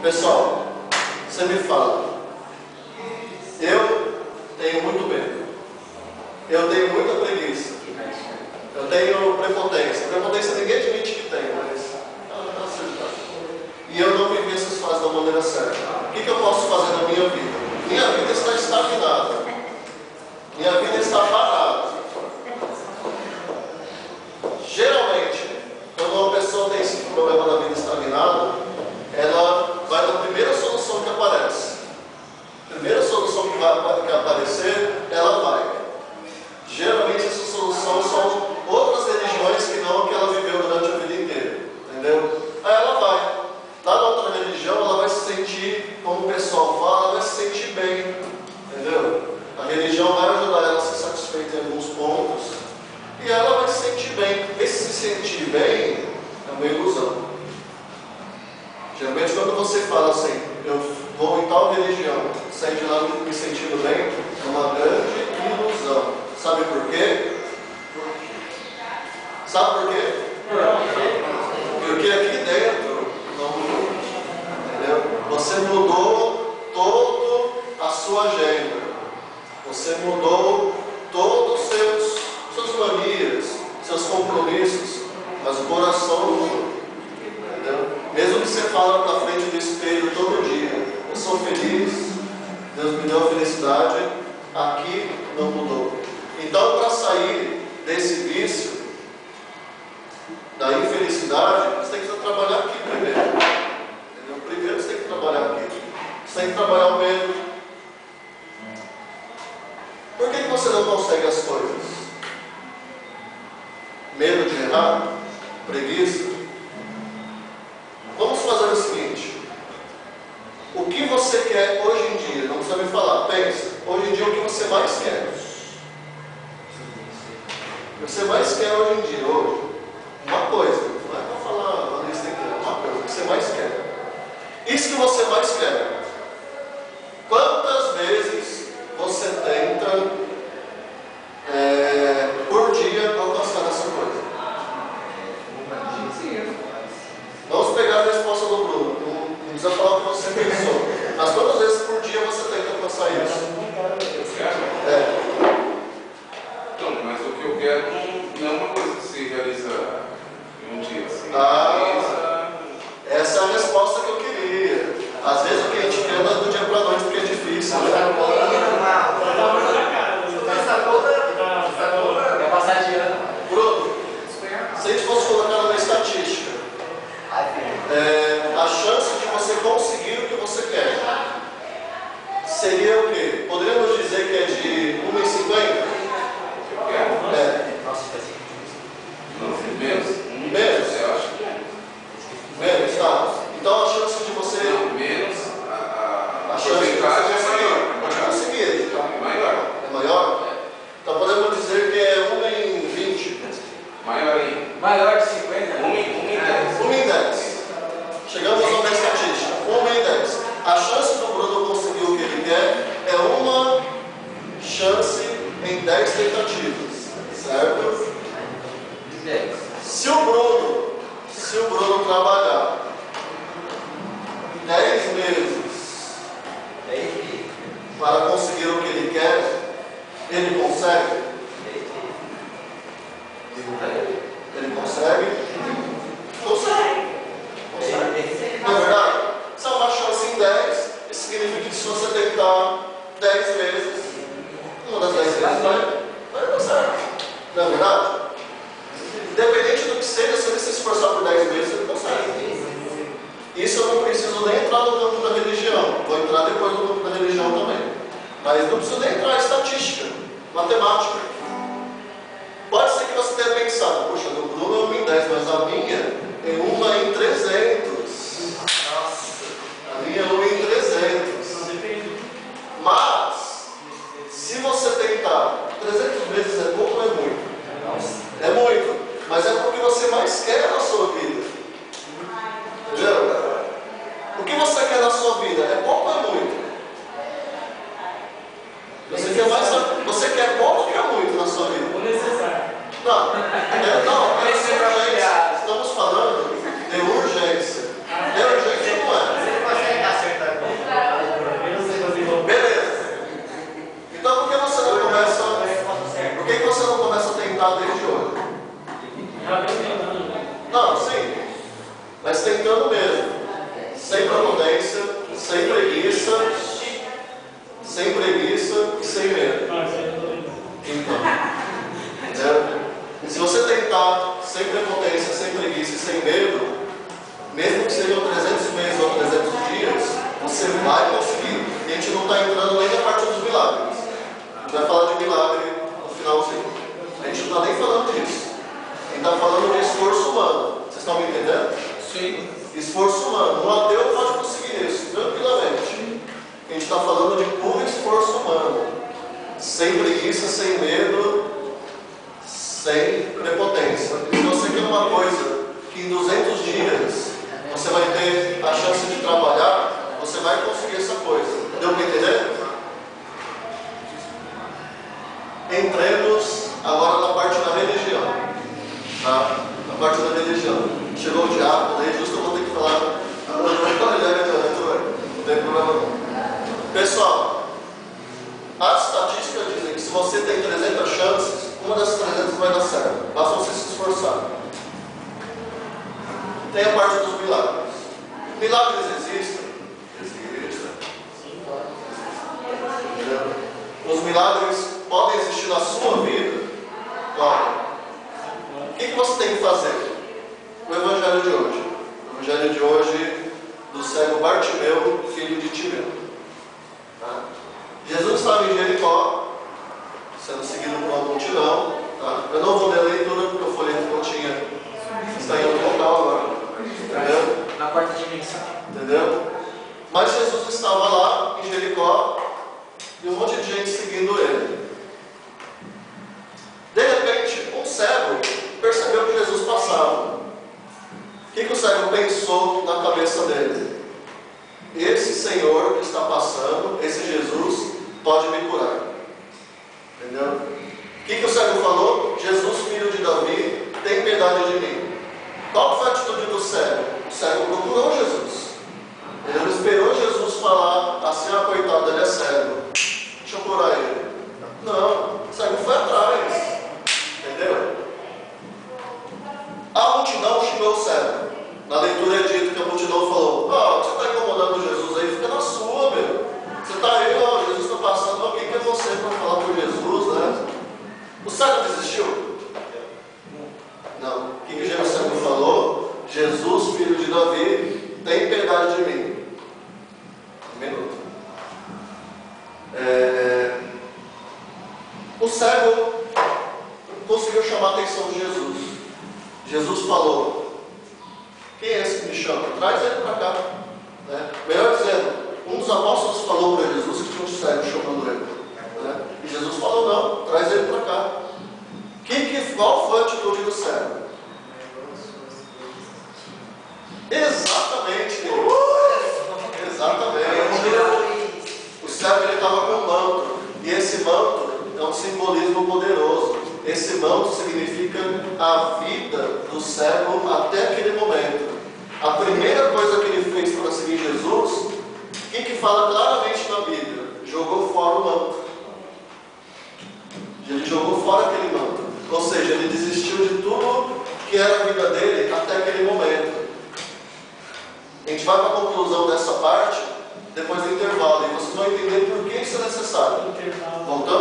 Pessoal, você me fala, eu tenho muito medo, eu tenho muita preguiça, eu tenho prepotência. Prepotência ninguém admite que tem, mas ela está acertada. E eu não vivi essas fases da maneira certa. O que eu posso fazer na minha vida? Minha vida está estagnada, minha vida está parada. Geralmente, quando uma pessoa tem esse problema da vida estagnada, ela vai na primeira solução que aparece. Primeira solução que aparecer, ela vai. Geralmente essas soluções são outras religiões que não a que ela viveu durante a vida inteira. Entendeu? Aí ela vai. Lá na outra religião, ela vai se sentir, como o pessoal fala, ela vai se sentir bem. Entendeu? A religião vai ajudar ela a ser satisfeita em alguns pontos. E ela vai se sentir bem. Esse se sentir bem é uma ilusão. Geralmente quando você fala assim, eu vou em tal religião, sair de lá me sentindo bem, é uma grande ilusão. Sabe por quê? Sabe por quê? Porque aqui dentro não mudou. Entendeu? Você mudou toda a sua agenda. Você mudou todos os seus manias, seus compromissos, mas o coração não mudou. Entendeu? Mesmo que você fale na frente do espelho todo dia, eu sou feliz, Deus me deu a felicidade, aqui não mudou. Então, para sair desse vício, da infelicidade, você tem que trabalhar aqui primeiro. Entendeu? Primeiro você tem que trabalhar aqui. Você tem que trabalhar o medo. Por que você não consegue as coisas? Medo de errar? Preguiça? Vamos fazer o seguinte. O que você quer hoje em dia? Não precisa me falar. Pensa. Hoje em dia, o que você mais quer? O que você mais quer hoje em dia? Hoje? Uma coisa. Não é para falar a lista inteira. Uma coisa. O que você mais quer? Isso que você mais quer. Quantas vezes você tenta por dia alcançar essa coisa? Vamos pegar a resposta do Bruno. Não precisa falar o que você pensou. Mas quantas vezes por dia você tenta alcançar isso? Então, mas o que eu quero não é uma coisa que se realiza em um dia. Essa é a resposta que eu queria. Às vezes o que a gente quer não é do dia para a noite porque é difícil. Né? É passar de ano. Bruno, se a gente fosse colocar numa estatística, a chance de você conseguir o que você quer seria o quê? Poderíamos dizer que é de 1 em 50? Menos? Eu acho que é. Menos, tá. Então a chance de você... Não, menos A chance de você é conseguir. maior. É maior? Então podemos dizer que é 1 em 20. Maior ainda. Maior de 50? 1 em 10. 1 em 10. Chegamos a uma estatística. 1 em 10. A chance do Bruno conseguir o que ele quer é uma chance em 10 tentativas. Certo? 10. Se o Bruno trabalhar 10 meses para conseguir o que ele quer, ele consegue? Ele consegue? Consegue. Não é verdade? Se é uma chance em 10, isso significa que se você tentar 10 vezes, uma das 10 vezes vai dar certo. Não é verdade? Independente do que seja, se ele se esforçar por 10 vezes, ele consegue. Isso eu não preciso nem entrar no campo da religião. Vou entrar depois no campo da religião também. Mas não preciso nem entrar em estatística, matemática. Pode ser que você tenha pensado, poxa, do Bruno é 1 em 10, mas a minha é 1 em 300. Nossa, a minha é 1 em 300. Mas, se você tentar 300 vezes é pouco ou é muito? É muito. Mas é porque você mais quer na sua vida. Entendeu? O que você quer na sua vida? É pouco ou é muito? Você quer pouco ou quer muito na sua vida? O necessário. Não, estamos falando de urgência. preguiça e sem medo. Então, entendeu? E se você tentar sem prepotência, sem preguiça e sem medo, mesmo que sejam 300 meses ou 300 dias, você vai conseguir. E a gente não está entrando nem na parte dos milagres. A gente vai falar de milagre no finalzinho. A gente não está nem falando disso. A gente está falando de esforço humano. Vocês estão me entendendo? Sim. Esforço humano. Um ateu pode conseguir isso, tranquilamente. A gente está falando de puro esforço humano. Sem preguiça, sem medo, sem prepotência. E se você quer uma coisa que em 200 dias você vai ter a chance de trabalhar, você vai conseguir essa coisa. Deu para entender? Entremos agora na parte da religião. Tá? Na parte da religião. Chegou o diabo, daí justo eu vou ter que falar. Não tem problema não. Pessoal, as estatísticas dizem que se você tem 300 chances, uma dessas 300 vai dar certo. Basta você se esforçar. Tem a parte dos milagres. Milagres existem? Existem. Os milagres podem existir na sua vida? Claro. O que você tem que fazer? O evangelho de hoje. O evangelho de hoje do cego Bartimeu, filho de Timeu. Tá? Jesus estava em Jericó, sendo seguido por uma multidão. Tá? Eu não vou ler a leitura porque o folheto que eu tinha está em outro local agora. Entendeu? Na quarta dimensão. Entendeu? Mas Jesus estava lá em Jericó e um monte de gente seguindo ele. De repente, um cego percebeu que Jesus passava. O que o cego pensou na cabeça dele? Esse Senhor que está passando, esse Jesus, pode me curar. Entendeu? O que o cego falou? Jesus, filho de Davi, tem piedade de mim. Qual foi a atitude do cego? O cego procurou Jesus. Ele não esperou Jesus falar assim, ah, coitado, ele é cego. Deixa eu curar ele. Não, o cego foi atrás. Entendeu? A multidão xingou o cego. Na leitura é dito que a multidão falou: você está incomodando Jesus aí, fica na sua, meu. Você está aí, Jesus está passando, quem que é você para falar com Jesus, né? O cego desistiu? Não. O que o cego falou? Jesus, filho de Davi, tem piedade de mim. Um minuto. O cego conseguiu chamar a atenção de Jesus. Jesus falou: quem é esse que me chama? Traz ele para cá. Né? Melhor dizendo, um dos apóstolos falou para Jesus que tinha um cego chamando ele. Né? E Jesus falou: não, traz ele para cá. Qual foi a atitude do cego? Exatamente. Exatamente. O cego estava com um manto. E esse manto é um simbolismo poderoso. Esse manto significa a vida do cego até aquele momento. A primeira coisa que ele fez para seguir Jesus, o que fala claramente na Bíblia? Jogou fora o manto. Ele jogou fora aquele manto. Ou seja, ele desistiu de tudo que era a vida dele até aquele momento. A gente vai para a conclusão dessa parte depois do intervalo. E vocês vão entender por que isso é necessário. Voltando